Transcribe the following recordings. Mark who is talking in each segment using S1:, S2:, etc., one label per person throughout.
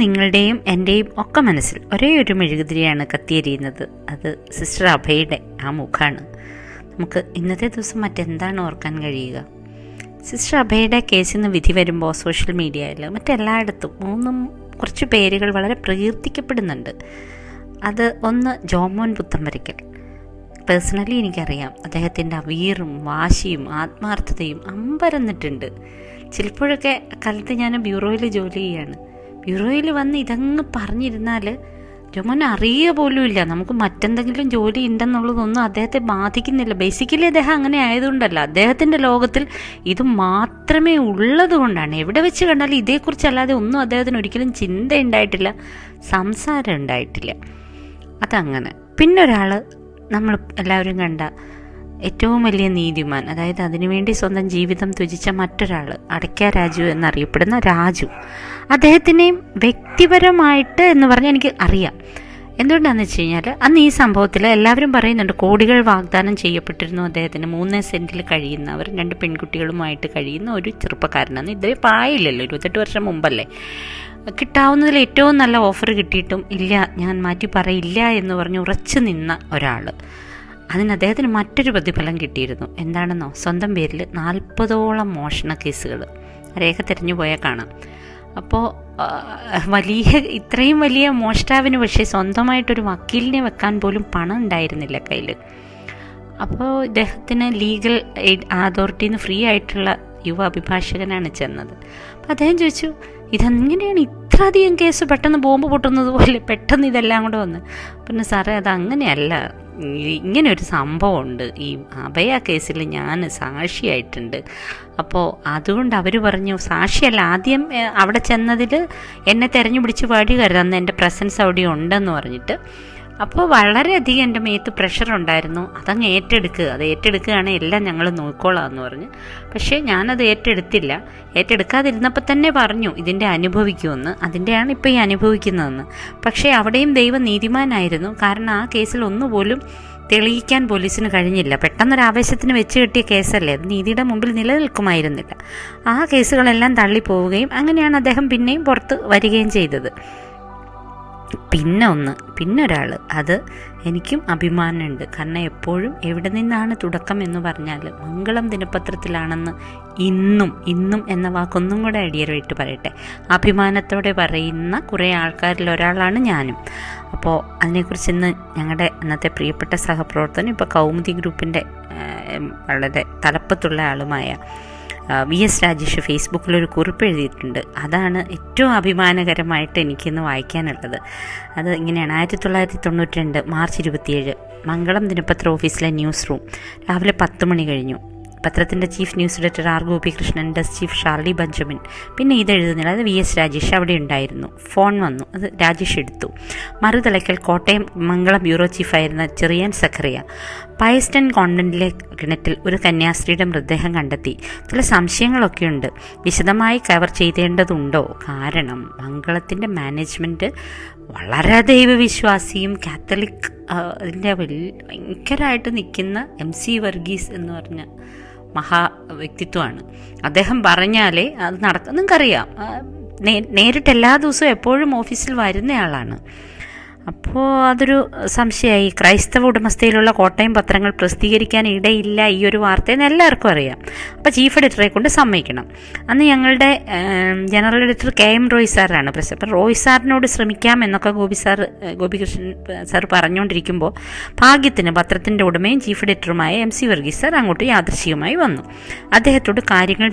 S1: നിങ്ങളുടെയും എൻ്റെയും ഒക്കെ മനസ്സിൽ ഒരേ ഒരു മെഴുകുതിരിയാണ് കത്തിയെരിയുന്നത്. അത് സിസ്റ്റർ അഭയുടെ ആ മുഖമാണ്. നമുക്ക് ഇന്നത്തെ ദിവസം മറ്റെന്താണ് ഓർക്കാൻ കഴിയുക? സിസ്റ്റർ അഭയുടെ കേസിൽ നിന്ന് വിധി വരുമ്പോൾ സോഷ്യൽ മീഡിയയിൽ മറ്റെല്ലായിടത്തും കുറച്ച് പേരുകൾ വളരെ പ്രകീർത്തിക്കപ്പെടുന്നുണ്ട്. അത് ഒന്ന് ജോമോൻ പുത്തമ്പരിക്കൽ. പേഴ്സണലി എനിക്കറിയാം, അദ്ദേഹത്തിൻ്റെ വീറും വാശിയും ആത്മാർത്ഥതയും അമ്പരന്നിട്ടുണ്ട്. ചിലപ്പോഴൊക്കെ കാലത്ത് ഞാൻ ബ്യൂറോയിൽ ജോലി ചെയ്യാണ്. ബ്യൂറോയിൽ വന്ന് ഇതങ്ങ് പറഞ്ഞിരുന്നാൽ ജോമോൻ അറിയുക പോലുമില്ല നമുക്ക് മറ്റെന്തെങ്കിലും ജോലി ഉണ്ടെന്നുള്ളതൊന്നും അദ്ദേഹത്തെ ബാധിക്കുന്നില്ല. ബേസിക്കലി അദ്ദേഹം അങ്ങനെ ആയതുകൊണ്ടല്ല, അദ്ദേഹത്തിൻ്റെ ലോകത്തിൽ ഇത് മാത്രമേ ഉള്ളത് കൊണ്ടാണ്. എവിടെ വെച്ച് കണ്ടാലും ഇതേക്കുറിച്ചല്ലാതെ ഒന്നും അദ്ദേഹത്തിന് ഒരിക്കലും ചിന്ത ഉണ്ടായിട്ടില്ല, സംസാരം ഉണ്ടായിട്ടില്ല. അതങ്ങനെ. പിന്നൊരാൾ നമ്മൾ എല്ലാവരും കണ്ട ഏറ്റവും വലിയ നീതിമാൻ, അതായത് അതിനുവേണ്ടി സ്വന്തം ജീവിതം ത്യജിച്ച മറ്റൊരാൾ, അടയ്ക്ക രാജു എന്നറിയപ്പെടുന്ന രാജു. അദ്ദേഹത്തിനെയും വ്യക്തിപരമായിട്ട് എന്ന് പറഞ്ഞാൽ എനിക്ക് അറിയാം. എന്തുകൊണ്ടാണെന്ന് വെച്ച് കഴിഞ്ഞാൽ അന്ന് ഈ സംഭവത്തിൽ എല്ലാവരും പറയുന്നുണ്ട് കോടികൾ വാഗ്ദാനം ചെയ്യപ്പെട്ടിരുന്നു അദ്ദേഹത്തിന്. 3 സെൻറ്റിൽ കഴിയുന്നവർ 2 പെൺകുട്ടികളുമായിട്ട് കഴിയുന്ന ഒരു ചെറുപ്പക്കാരനാണ്. ഇതുവരെ പ്രായമില്ലല്ലോ, 28 വർഷം മുമ്പല്ലേ. കിട്ടാവുന്നതിൽ ഏറ്റവും നല്ല ഓഫർ കിട്ടിയിട്ടും ഇല്ല, ഞാൻ മാറ്റി പറയില്ല എന്ന് പറഞ്ഞ് ഉറച്ചു നിന്ന ഒരാൾ. അതിന് അദ്ദേഹത്തിന് മറ്റൊരു പ്രതിഫലം കിട്ടിയിരുന്നു. എന്താണെന്നോ, സ്വന്തം പേരിൽ 40ഓളം മോഷണ കേസുകൾ. രേഖ തിരഞ്ഞു പോയാൽ കാണാം. അപ്പോൾ ഇത്രയും വലിയ മോഷ്ടാവിന് പക്ഷേ സ്വന്തമായിട്ടൊരു വക്കീലിനെ വെക്കാൻ പോലും പണം ഉണ്ടായിരുന്നില്ല കയ്യിൽ. അപ്പോൾ ഇദ്ദേഹത്തിന് ലീഗൽ എയ്ഡ് അതോറിറ്റിയിൽ നിന്ന് ഫ്രീ ആയിട്ടുള്ള യുവ അഭിഭാഷകനാണ് ചെന്നത്. അപ്പോൾ അദ്ദേഹം ചോദിച്ചു, ഇതെങ്ങനെയാണ് ഇത്രയധികം കേസ് പെട്ടെന്ന് ബോംബ് പൊട്ടുന്നത് പോലെ പെട്ടെന്ന് ഇതെല്ലാം കൂടെ വന്ന്? പിന്നെ സാറേ, അത് അങ്ങനെയല്ല, ഇങ്ങനെ ഒരു സംഭവമുണ്ട്. ഈ അഭയ കേസിൽ ഞാൻ സാക്ഷിയായിട്ടുണ്ട്. അപ്പോൾ അതുകൊണ്ട് അവർ പറഞ്ഞു, സാക്ഷിയല്ല, ആദ്യം അവിടെ ചെന്നതിൽ എന്നെ തെരഞ്ഞു പിടിച്ച് വഴി കരുതാന്ന്, എൻ്റെ പ്രസൻസ് അവിടെ ഉണ്ടെന്ന് പറഞ്ഞിട്ട്. അപ്പോൾ വളരെയധികം എൻ്റെ മേത്ത് പ്രഷർ ഉണ്ടായിരുന്നു. അതങ്ങ് അത് ഏറ്റെടുക്കുകയാണെങ്കിൽ എല്ലാം ഞങ്ങൾ നോക്കിക്കോളാം എന്ന് പറഞ്ഞു. പക്ഷേ ഞാനത് ഏറ്റെടുത്തില്ല. ഏറ്റെടുക്കാതിരുന്നപ്പോൾ തന്നെ പറഞ്ഞു ഇതിൻ്റെ അനുഭവിക്കുമെന്ന്. അതിൻ്റെയാണ് ഇപ്പോൾ ഈ അനുഭവിക്കുന്നതെന്ന്. പക്ഷേ അവിടെയും ദൈവം നീതിമാനായിരുന്നു. കാരണം ആ കേസിൽ ഒന്നുപോലും തെളിയിക്കാൻ പോലീസിന് കഴിഞ്ഞില്ല. പെട്ടെന്നൊരാവേശത്തിന് വെച്ച് കിട്ടിയ കേസല്ലേ, അത് നീതിയുടെ മുമ്പിൽ നിലനിൽക്കുമായിരുന്നില്ല. ആ കേസുകളെല്ലാം തള്ളിപ്പോവുകയും അങ്ങനെയാണ് അദ്ദേഹം പിന്നെയും പുറത്ത് വരികയും ചെയ്തത്. പിന്നൊരാൾ, അത് എനിക്കും അഭിമാനമുണ്ട്. കാരണം എപ്പോഴും എവിടെ നിന്നാണ് തുടക്കം എന്ന് പറഞ്ഞാൽ മംഗളം ദിനപത്രത്തിലാണെന്ന് ഇന്നും എന്ന വാക്കൊന്നും കൂടെ അടിയറയിട്ട് പറയട്ടെ, അഭിമാനത്തോടെ പറയുന്ന കുറേ ആൾക്കാരിൽ ഒരാളാണ് ഞാനും. അപ്പോൾ അതിനെക്കുറിച്ച് ഇന്ന് ഞങ്ങളുടെ അന്നത്തെ പ്രിയപ്പെട്ട സഹപ്രവർത്തനം, ഇപ്പോൾ കൗമുദി ഗ്രൂപ്പിൻ്റെ വളരെ തലപ്പത്തുള്ള ആളുമായ VS രാജേഷ് ഫേസ്ബുക്കിലൊരു കുറിപ്പ് എഴുതിയിട്ടുണ്ട്. അതാണ് ഏറ്റവും അഭിമാനകരമായിട്ട് എനിക്കിന്ന് വായിക്കാനുള്ളത്. അത് ഇങ്ങനെയാണ്: 1992 മാർച്ച് 27 മംഗളം ദിനപത്ര ഓഫീസിലെ ന്യൂസ് റൂം. രാവിലെ 10 മണി കഴിഞ്ഞു. പത്രത്തിൻ്റെ chief news editor R. Gopikrishnan, desk chief Sharly Benjamin, പിന്നെ ഇതെഴുതുന്നില്ല, അത് VS രാജേഷ് അവിടെ ഉണ്ടായിരുന്നു. ഫോൺ വന്നു, അത് രാജേഷ് എടുത്തു. മറുതലയ്ക്കൽ കോട്ടയം മംഗളം ബ്യൂറോ ചീഫായിരുന്ന ചെറിയാൻ സഖറിയ പയസ്റ്റൺ കോൺവെൻറ്റിലെ കിണറ്റിൽ ഒരു കന്യാസ്ത്രീയുടെ മൃതദേഹം കണ്ടെത്തി. ചില സംശയങ്ങളൊക്കെയുണ്ട്, വിശദമായി കവർ ചെയ്തേണ്ടതുണ്ടോ? കാരണം മംഗളത്തിൻ്റെ മാനേജ്മെൻറ്റ് വളരെ ദൈവവിശ്വാസിയും കാത്തലിക് അതിൻ്റെ ഭയങ്കരമായിട്ട് നിൽക്കുന്ന MC വർഗീസ് എന്ന് പറഞ്ഞ മഹാ വ്യക്തിത്വമാണ്. അദ്ദേഹം പറഞ്ഞാലേ അത് നടക്കും. നിങ്ങൾക്കറിയാം, നേരിട്ട് എല്ലാ ദിവസവും എപ്പോഴും ഓഫീസിൽ വരുന്നയാളാണ്. അപ്പോൾ അതൊരു സംശയമായി. ക്രൈസ്തവ ഉടമസ്ഥയിലുള്ള കോട്ടയം പത്രങ്ങൾ പ്രസിദ്ധീകരിക്കാൻ ഇടയില്ല ഈ ഒരു വാർത്തയെന്ന് എല്ലാവർക്കും അറിയാം. അപ്പോൾ ചീഫ് എഡിറ്ററെ കൊണ്ട് സമ്മതിക്കണം. അന്ന് ഞങ്ങളുടെ ജനറൽ എഡിറ്റർ KM റോയ് സാറാണ് പ്രസ്. അപ്പം റോയ് സാറിനോട് ശ്രമിക്കാം എന്നൊക്കെ ഗോപികൃഷ്ണൻ സാർ പറഞ്ഞുകൊണ്ടിരിക്കുമ്പോൾ ഭാഗ്യത്തിന് പത്രത്തിൻ്റെ ഉടമയും ചീഫ് എഡിറ്ററുമായ MC വർഗീസ് സാർ അങ്ങോട്ട് യാദൃശ്ചികമായി വന്നു. അദ്ദേഹത്തോട് കാര്യങ്ങൾ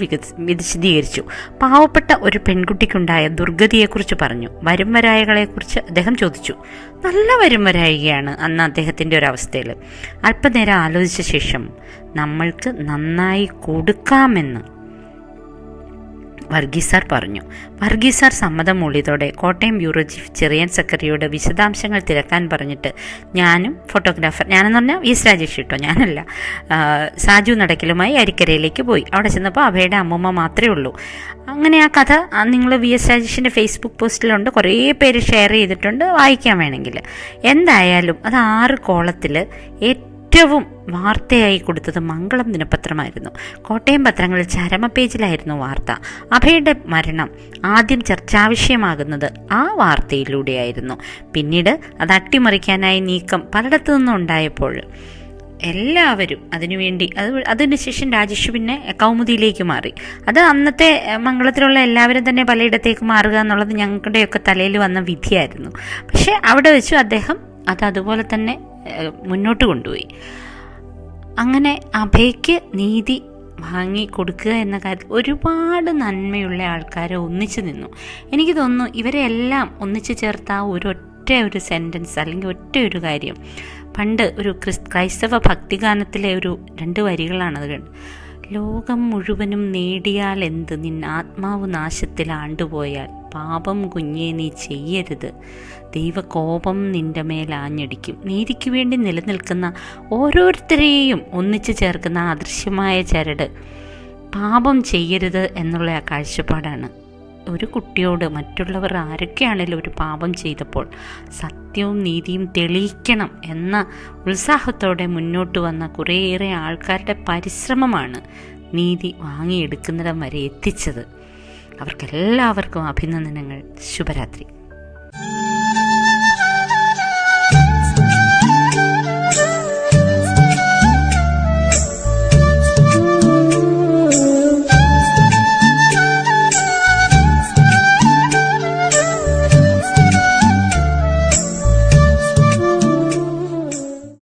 S1: വിശദീകരിച്ചു. പാവപ്പെട്ട ഒരു പെൺകുട്ടിക്കുണ്ടായ ദുർഗതിയെക്കുറിച്ച് പറഞ്ഞു. വരുംവരായകളെക്കുറിച്ച് അദ്ദേഹം ചോദിച്ചു. നല്ല വരുംവരായികയാണ് അന്ന് അദ്ദേഹത്തിൻ്റെ ഒരവസ്ഥയിൽ. അല്പനേരം ആലോചിച്ച ശേഷം നമ്മൾക്ക് നന്നായി കൊടുക്കാമെന്ന് വർഗീസ് സാർ പറഞ്ഞു. വർഗീസ് സാർ സമ്മതം മൂളിയതോടെ കോട്ടയം ബ്യൂറോ ചീഫ് ചെറിയാൻ സക്കറിയോട് വിശദാംശങ്ങൾ തിരക്കാൻ പറഞ്ഞിട്ട് ഞാനും ഫോട്ടോഗ്രാഫർ, ഞാനെന്ന് പറഞ്ഞാൽ VS രാജേഷ് കേട്ടോ, ഞാനല്ല, സാജു നടക്കലുമായി അരിക്കരയിലേക്ക് പോയി. അവിടെ ചെന്നപ്പോൾ അഭയുടെ അമ്മൂമ്മ മാത്രമേ ഉള്ളൂ. അങ്ങനെ ആ കഥ നിങ്ങൾ VS രാജേഷിൻ്റെ ഫേസ്ബുക്ക് പോസ്റ്റിലുണ്ട്, കുറേ പേര് ഷെയർ ചെയ്തിട്ടുണ്ട്, വായിക്കാൻ വേണമെങ്കിൽ. എന്തായാലും അത് 6 കോളത്തിൽ ഏറ്റവും വാർത്തയായി കൊടുത്തത് മംഗളം ദിനപത്രമായിരുന്നു. കോട്ടയം പത്രങ്ങളിൽ ചരമപേജിലായിരുന്നു വാർത്ത. അഭയുടെ മരണം ആദ്യം ചർച്ചാവിഷയമാകുന്നത് ആ വാർത്തയിലൂടെയായിരുന്നു. പിന്നീട് അത് അട്ടിമറിക്കാനായി നീക്കം പലയിടത്തു നിന്നും ഉണ്ടായപ്പോൾ എല്ലാവരും അതിനുവേണ്ടി അതിനുശേഷം രാജേഷ് പിന്നെ കൗമുദിയിലേക്ക് മാറി. അത് അന്നത്തെ മംഗളത്തിലുള്ള എല്ലാവരും തന്നെ പലയിടത്തേക്ക് മാറുക എന്നുള്ളത് ഞങ്ങളുടെയൊക്കെ തലയിൽ വന്ന വിധിയായിരുന്നു. പക്ഷേ അവിടെ വെച്ചു അദ്ദേഹം അത് അതുപോലെ തന്നെ മുന്നോട്ട് കൊണ്ടുപോയി. അങ്ങനെ അഭയ്ക്ക് നീതി വാങ്ങി കൊടുക്കുക എന്ന കാര്യത്തിൽ ഒരുപാട് നന്മയുള്ള ആൾക്കാരെ ഒന്നിച്ചു നിന്നു. എനിക്ക് തോന്നുന്നു ഇവരെ എല്ലാം ഒന്നിച്ചു ചേർത്ത ആ ഒരു സെൻറ്റൻസ് അല്ലെങ്കിൽ ഒരു കാര്യം പണ്ട് ഒരു ക്രൈസ്തവ ഭക്തിഗാനത്തിലെ 2 വരികളാണത് കണ്ട്. ലോകം മുഴുവനും നേടിയാൽ എന്ത്, നിൻ ആത്മാവ് നാശത്തിൽ ആണ്ടുപോയാൽ പാപം കുഞ്ഞേ നീ ചെയ്യരുത്, ദൈവകോപം നിന്റെ മേൽ ആഞ്ഞടിക്കും. നീതിക്ക് വേണ്ടി നിലനിൽക്കുന്ന ഓരോരുത്തരെയും ഒന്നിച്ചു ചേർക്കുന്ന അദൃശ്യമായ ചരട് പാപം ചെയ്യരുത് എന്നുള്ള ആ കാഴ്ചപ്പാടാണ്. ഒരു കുട്ടിയോട് മറ്റുള്ളവർ ആരൊക്കെയാണെങ്കിലും ഒരു പാപം ചെയ്തപ്പോൾ സത്യവും നീതിയും തെളിയിക്കണം എന്ന ഉത്സാഹത്തോടെ മുന്നോട്ട് വന്ന കുറേയേറെ ആൾക്കാരുടെ പരിശ്രമമാണ് നീതി വാങ്ങിയെടുക്കുന്നിടം വരെ എത്തിച്ചത്. അവർക്കെല്ലാവർക്കും അഭിനന്ദനങ്ങൾ. ശുഭരാത്രി.